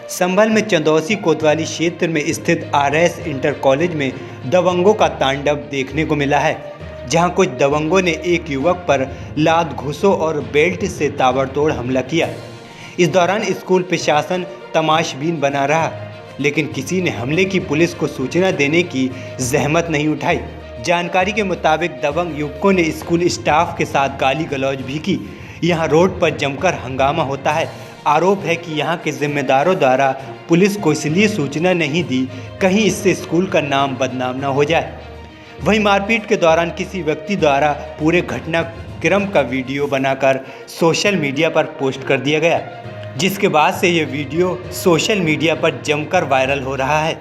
संभल में चंदौसी कोतवाली क्षेत्र में स्थित आरएस इंटर कॉलेज में दबंगों का तांडव देखने को मिला है, जहां कुछ दबंगों ने एक युवक पर लात घूंसों और बेल्ट से ताबड़तोड़ हमला किया। इस दौरान स्कूल प्रशासन तमाशबीन बना रहा, लेकिन किसी ने हमले की पुलिस को सूचना देने की जहमत नहीं उठाई। जानकारी के मुताबिक दबंग युवकों ने स्कूल स्टाफ के साथ गाली गलौज भी की। यहाँ रोड पर जमकर हंगामा होता है। आरोप है कि यहाँ के जिम्मेदारों द्वारा पुलिस को इसलिए सूचना नहीं दी कहीं इससे स्कूल का नाम बदनाम न हो जाए। वहीं मारपीट के दौरान किसी व्यक्ति द्वारा पूरे घटनाक्रम का वीडियो बनाकर सोशल मीडिया पर पोस्ट कर दिया गया, जिसके बाद से ये वीडियो सोशल मीडिया पर जमकर वायरल हो रहा है।